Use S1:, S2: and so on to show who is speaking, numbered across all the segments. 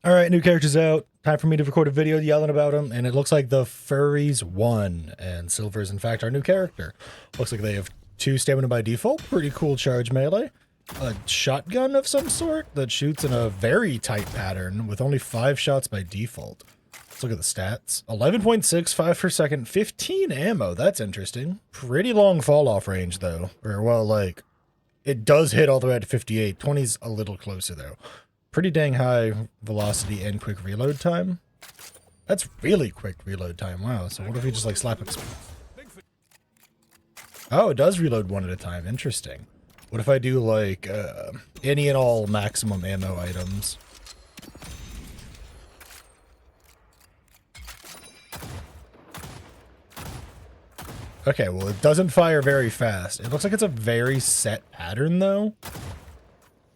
S1: All right, new characters out. Time for me to record a video yelling about them, and it looks like the furries won, and Silver is in fact our new character. Looks like they have 2 stamina by default, pretty cool charge melee, a shotgun of some sort that shoots in a very tight pattern with only 5 shots by default. Let's look at the stats. 11.65 per second, 15 ammo, that's interesting. Pretty long fall off range though, or well, like, it does hit all the way at 58, 20's a little closer though. Pretty dang high velocity and quick reload time. That's really quick reload time. Wow. So what if we just like slap it? Oh, it does reload 1 at a time. Interesting. What if I do like any and all maximum ammo items? Okay, well, it doesn't fire very fast. It looks like it's a very set pattern though.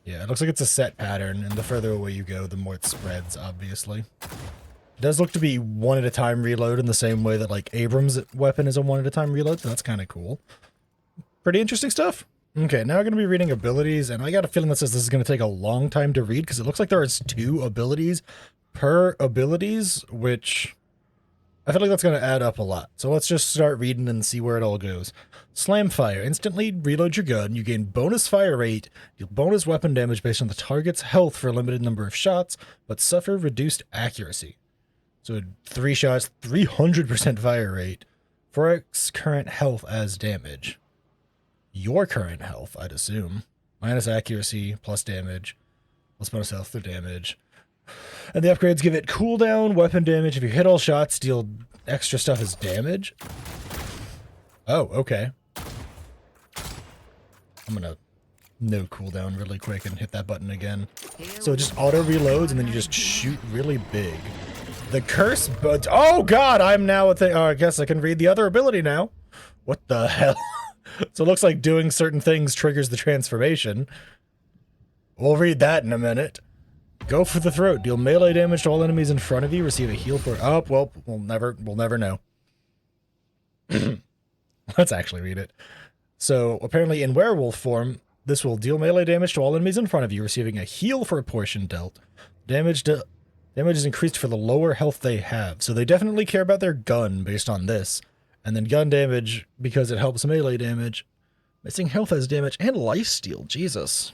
S1: Yeah, it looks like it's a set pattern, and the further away you go, the more it spreads, obviously. It does look to be 1 at a time reload in the same way that, like, Abrams' weapon is a 1 at a time reload, so that's kind of cool. Pretty interesting stuff. Okay, now we're going to be reading abilities, and I got a feeling that says this is going to take a long time to read, because it looks like there is 2 abilities per abilities, which I feel like that's going to add up a lot. So let's just start reading and see where it all goes. Slam fire. Instantly reload your gun. You gain bonus fire rate, deal bonus weapon damage based on the target's health for a limited number of shots, but suffer reduced accuracy. So 3 shots, 300% fire rate. 4x current health as damage. Your current health, I'd assume. Minus accuracy, plus damage, plus bonus health through damage. And the upgrades give it cooldown, weapon damage. If you hit all shots, deal extra stuff as damage. Oh, okay. I'm gonna no cooldown really quick and hit that button again. So it just auto reloads and then you just shoot really big. The curse, but oh god, I'm now a thing. Oh, I guess I can read the other ability now. What the hell? So it looks like doing certain things triggers the transformation. We'll read that in a minute. Go for the throat. Deal melee damage to all enemies in front of you. Receive a heal for. Oh well, we'll never know. Let's actually read it. So apparently in werewolf form, this will deal melee damage to all enemies in front of you, receiving a heal for a portion dealt. Damage is increased for the lower health they have. So they definitely care about their gun based on this. And then gun damage because it helps melee damage. Missing health as damage and lifesteal. Jesus.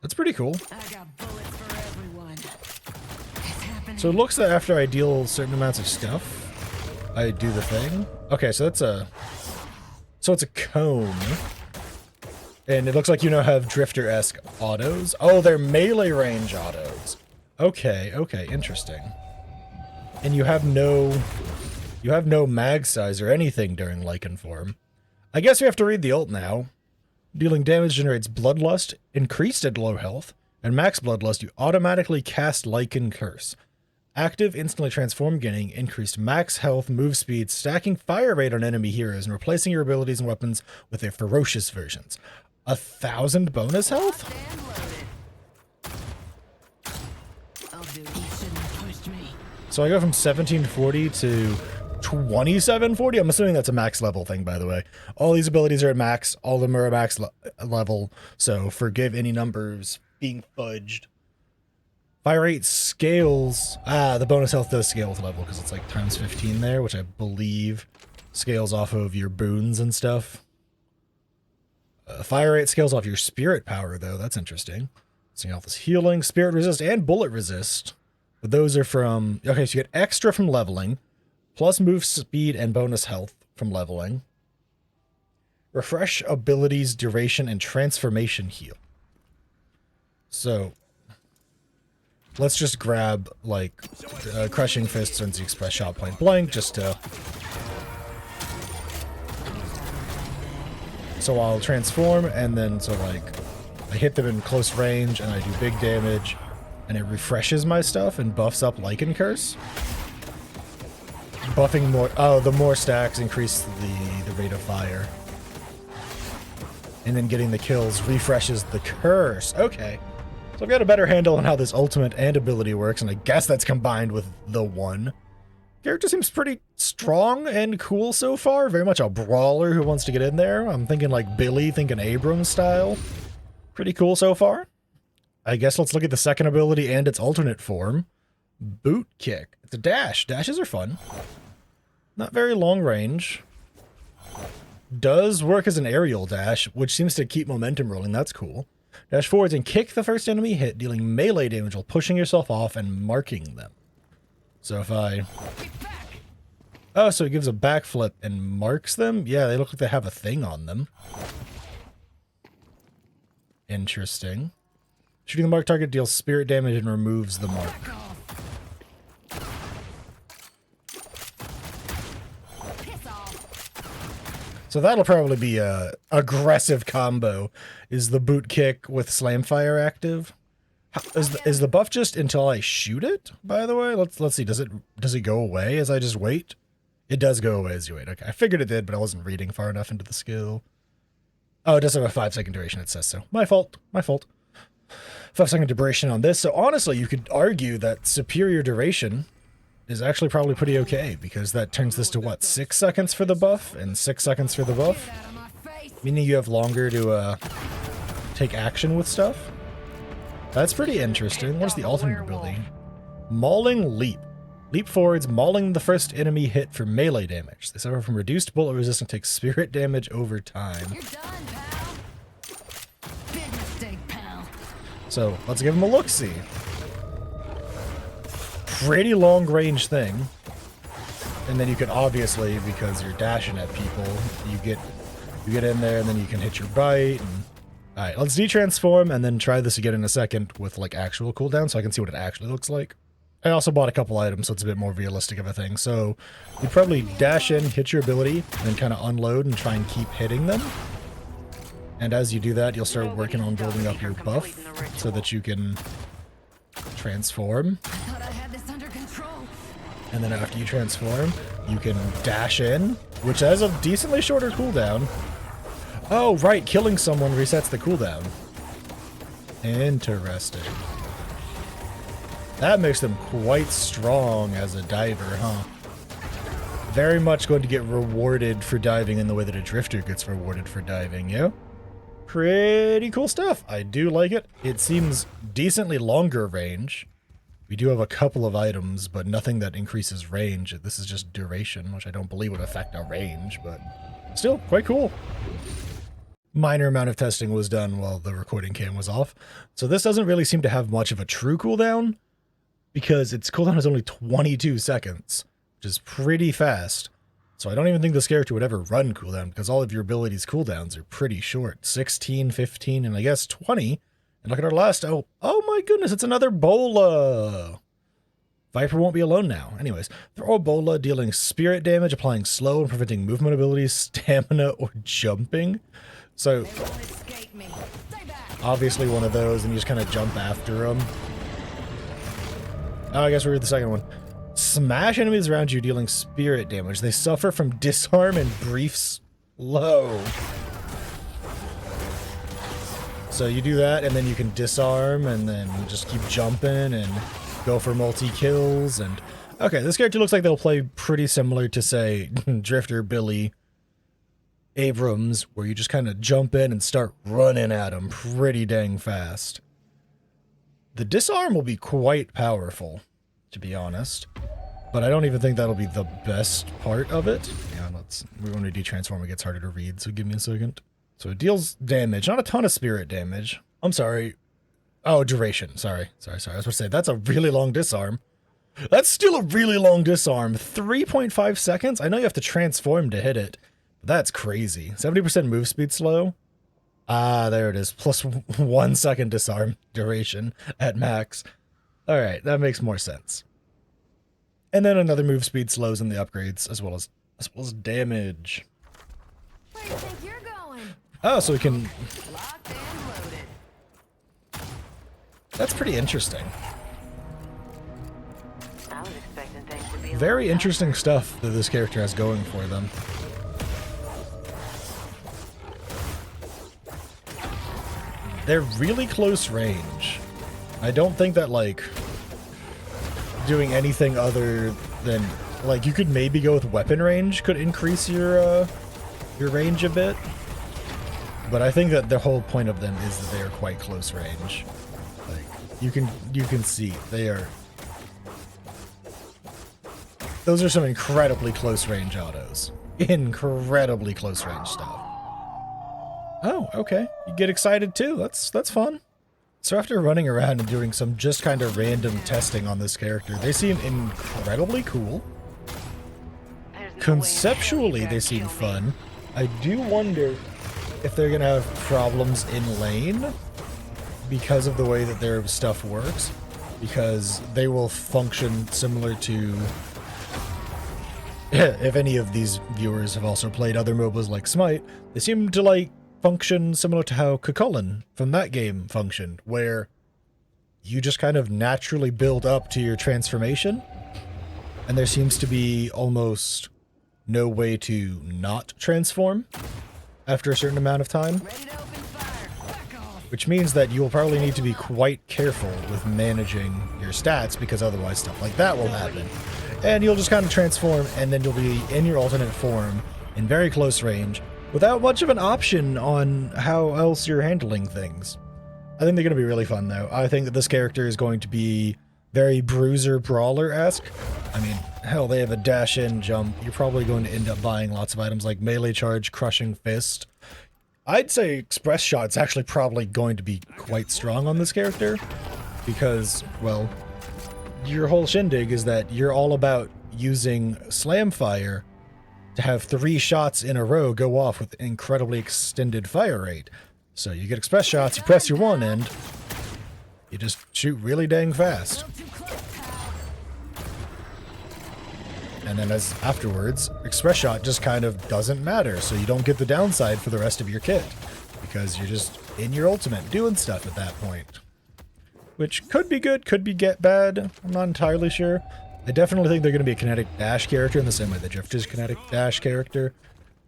S1: That's pretty cool.
S2: I got bullets for everyone.
S1: So it looks that after I deal certain amounts of stuff, I do the thing. Okay, so that's a... So it's a cone. And it looks like you now have Drifter-esque autos. Oh, they're melee range autos. Okay, okay, interesting. And you have no mag size or anything during Lycan form. I guess we have to read the ult now. Dealing damage generates Bloodlust, increased at low health, and max Bloodlust, you automatically cast Lycan Curse. Active, instantly transform, gaining increased max health, move speed, stacking fire rate on enemy heroes, and replacing your abilities and weapons with their ferocious versions. 1,000 bonus health? So I go from 1740 to 2740. I'm assuming that's a max level thing, by the way. All these abilities are at max. All of them are at max level. So forgive any numbers being fudged. Fire rate scales. The bonus health does scale with level because it's like times 15 there, which I believe scales off of your boons and stuff. Fire rate scales off your spirit power, though. That's interesting. Seeing health is healing, spirit resist, and bullet resist. But those are from... Okay, so you get extra from leveling, plus move speed and bonus health from leveling. Refresh abilities, duration, and transformation heal. So... let's just grab, like, Crushing Fist since you express shot point blank, just to... So I'll transform, and then, so, like, I hit them in close range, and I do big damage, and it refreshes my stuff and buffs up Lycan Curse. Buffing more... Oh, the more stacks increase the rate of fire. And then getting the kills refreshes the curse. Okay. So I've got a better handle on how this ultimate and ability works, and I guess that's combined with the one. Character seems pretty strong and cool so far. Very much a brawler who wants to get in there. I'm thinking like Billy, thinking Abrams style. Pretty cool so far. I guess let's look at the second ability and its alternate form. Boot kick. It's a dash. Dashes are fun. Not very long range. Does work as an aerial dash, which seems to keep momentum rolling. That's cool. Dash forwards and kick the first enemy hit, dealing melee damage while pushing yourself off and marking them. So if I... Oh, so it gives a backflip and marks them? Yeah, they look like they have a thing on them. Interesting. Shooting the marked target deals spirit damage and removes the mark. So that'll probably be a aggressive combo. Is the boot kick with Slamfire active? Is the buff just until I shoot it? By the way, let's see. Does it go away as I just wait? It does go away as you wait. Okay, I figured it did, but I wasn't reading far enough into the skill. Oh, it does have a 5-second duration. It says so. My fault. My fault. 5-second duration on this. So honestly, you could argue that superior duration is actually probably pretty okay, because that turns this to what, 6 seconds for the buff and 6 seconds for the buff, meaning you have longer to take action with stuff. That's pretty interesting. What's the alternate ability? Mauling Leap. Leap forwards, mauling the first enemy hit for melee damage. They suffer from reduced bullet resistance and take spirit damage over time.
S2: You're done, pal. Big mistake, pal.
S1: So let's give them a look-see. Pretty long range thing. And then you can obviously, because you're dashing at people, you get in there and then you can hit your bite. And... Alright, let's de-transform and then try this again in a second with like actual cooldown so I can see what it actually looks like. I also bought a couple items so it's a bit more realistic of a thing. So you probably dash in, hit your ability, and then kind of unload and try and keep hitting them. And as you do that, you'll start working on building up your buff so that you can transform.
S2: I thought I had this under control.
S1: And then after you transform, you can dash in, which has a decently shorter cooldown. Oh, right, killing someone resets the cooldown. Interesting. That makes them quite strong as a diver, huh? Very much going to get rewarded for diving in the way that a drifter gets rewarded for diving, yeah? Pretty cool stuff. I do like it. It seems decently longer range. We do have a couple of items, but nothing that increases range. This is just duration, which I don't believe would affect our range, but still quite cool. Minor amount of testing was done while the recording cam was off. So this doesn't really seem to have much of a true cooldown because its cooldown is only 22 seconds, which is pretty fast. So I don't even think this character would ever run cooldown because all of your abilities' cooldowns are pretty short. 16, 15, and I guess 20. And look at our last, oh my goodness, it's another Bola. Viper won't be alone now. Anyways, throw a Bola dealing spirit damage, applying slow and preventing movement abilities, stamina, or jumping. So, obviously one of those, and you just kind of jump after them. Oh, I guess we're at the second one. Smash enemies around you dealing spirit damage. They suffer from disarm and brief slow. So you do that, and then you can disarm, and then just keep jumping and go for multi-kills. And okay, this character looks like they'll play pretty similar to, say, Drifter, Billy, Abrams, where you just kind of jump in and start running at them pretty dang fast. The disarm will be quite powerful, to be honest. But I don't even think that'll be the best part of it. Yeah, we're going to de-transform, it gets harder to read, so give me a second. So it deals damage, not a ton of spirit damage. I'm sorry. Oh, duration. Sorry. I was about to say, that's a really long disarm. That's still a really long disarm. 3.5 seconds? I know you have to transform to hit it. But that's crazy. 70% move speed slow. Ah, there it is. Plus 1 second disarm duration at max. Alright, that makes more sense. And then another move speed slows in the upgrades, as well as damage.
S2: Where do you think you're going?
S1: Oh, so we can...
S2: Locked and loaded.
S1: That's pretty interesting.
S3: I was expecting things to be
S1: Very interesting stuff that this character has going for them. They're really close range. I don't think that, like, doing anything other than, like, you could maybe go with weapon range could increase your range a bit. But I think that the whole point of them is that they are quite close range. Like, You can see they are. Those are some incredibly close range autos. Incredibly close range stuff. Oh, okay. You get excited too. That's fun. So after running around and doing some just kind of random testing on this character, they seem incredibly cool. Conceptually, they seem fun. I do wonder if they're gonna have problems in lane because of the way that their stuff works, because they will function similar to, if any of these viewers have also played other MOBAs like Smite, they seem to like function similar to how Cucullin from that game functioned, where you just kind of naturally build up to your transformation, and there seems to be almost no way to not transform after a certain amount of time, which means that you will probably need to be quite careful with managing your stats, because otherwise stuff like that will happen. And you'll just kind of transform, and then you'll be in your alternate form in very close range without much of an option on how else you're handling things. I think they're going to be really fun, though. I think that this character is going to be very Bruiser Brawler-esque. I mean, hell, they have a dash-in jump. You're probably going to end up buying lots of items like Melee Charge, Crushing Fist. I'd say Express Shot's actually probably going to be quite strong on this character, because, well, your whole shindig is that you're all about using Slam Fire to have 3 shots in a row go off with incredibly extended fire rate. So you get Express Shots, you press your one end, you just shoot really dang fast. And then as afterwards, Express Shot just kind of doesn't matter, so you don't get the downside for the rest of your kit, because you're just in your ultimate doing stuff at that point. Which could be good, could be bad, I'm not entirely sure. I definitely think they're going to be a kinetic dash character in the same way the Drift is a kinetic dash character,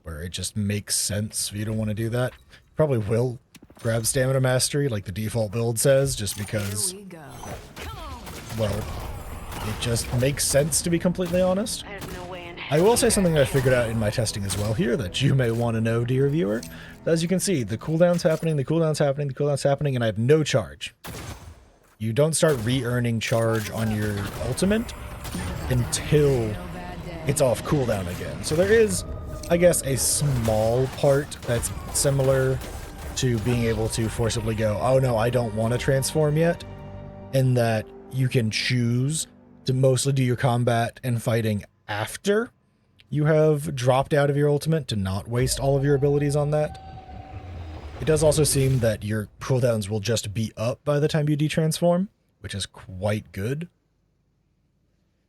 S1: where it just makes sense if you don't want to do that. Probably will grab Stamina Mastery like the default build says, just because, well, it just makes sense, to be completely honest. I will say something I figured out in my testing as well here that you may want to know, dear viewer. As you can see, the cooldown's happening, the cooldown's happening, the cooldown's happening, and I have no charge. You don't start re-earning charge on your ultimate until it's off cooldown again. So there is, I guess, a small part that's similar to being able to forcibly go, oh no, I don't want to transform yet, in that you can choose to mostly do your combat and fighting after you have dropped out of your ultimate to not waste all of your abilities on that. It does also seem that your cooldowns will just be up by the time you detransform, which is quite good.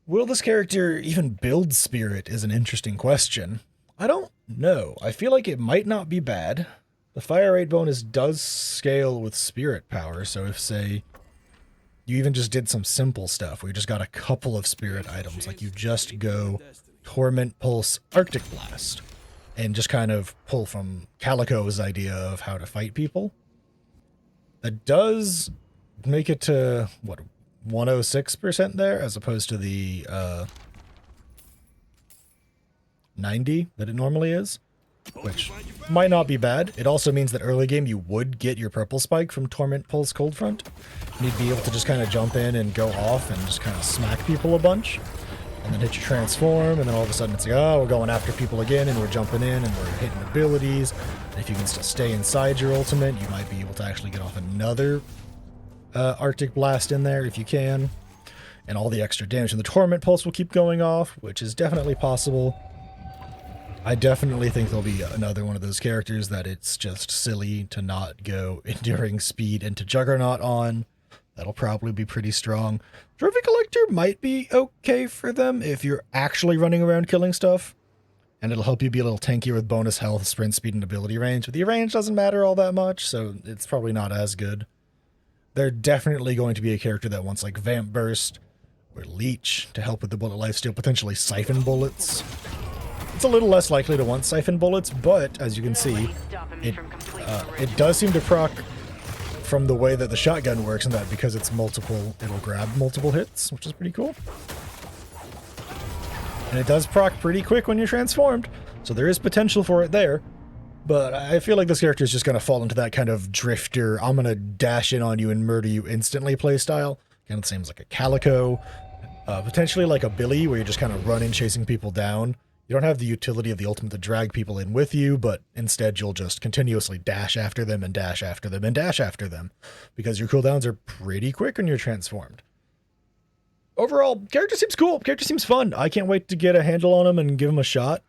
S1: Will this character even build Spirit is an interesting question. I don't know. I feel like it might not be bad. The fire rate bonus does scale with Spirit power, so if, say, you even just did some simple stuff where you just got a couple of Spirit items, like you just go Torment, Pulse, Arctic Blast, and just kind of pull from Calico's idea of how to fight people. That does make it to, what, 106% there, as opposed to the 90 that it normally is, which might not be bad. It also means that early game you would get your purple spike from Torment, Pulse, Cold Front, and you'd be able to just kind of jump in and go off and just kind of smack people a bunch, and then hit your transform, and then all of a sudden it's like, oh, we're going after people again, and we're jumping in, and we're hitting abilities. And if you can still stay inside your ultimate, you might be able to actually get off another Arctic Blast in there if you can, and all the extra damage in the Torment Pulse will keep going off, which is definitely possible. I definitely think there'll be another one of those characters that it's just silly to not go Enduring Speed into Juggernaut on. That'll probably be pretty strong. Trophy Collector might be okay for them if you're actually running around killing stuff, and it'll help you be a little tankier with bonus health, sprint speed, and ability range. But the range doesn't matter all that much, so it's probably not as good. They're definitely going to be a character that wants like Vamp Burst or Leech to help with the bullet lifesteal, potentially Siphon Bullets. It's a little less likely to want Siphon Bullets, but as you can see, it does seem to proc from the way that the shotgun works, and that because it's multiple, it'll grab multiple hits, which is pretty cool. And it does proc pretty quick when you're transformed, so there is potential for it there. But I feel like this character is just going to fall into that kind of drifter, I'm going to dash in on you and murder you instantly playstyle. Kind of seems like a Calico, potentially like a Billy, where you're just kind of running, chasing people down. You don't have the utility of the ultimate to drag people in with you, but instead you'll just continuously dash after them and dash after them and dash after them, because your cooldowns are pretty quick when you're transformed. Overall, character seems cool. Character seems fun. I can't wait to get a handle on him and give him a shot.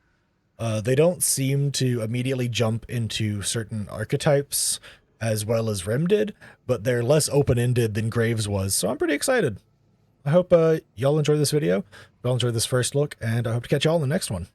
S1: They don't seem to immediately jump into certain archetypes as well as Rim did, but they're less open-ended than Graves was, so I'm pretty excited. I hope y'all enjoyed this video. Y'all enjoyed this first look, and I hope to catch y'all in the next one.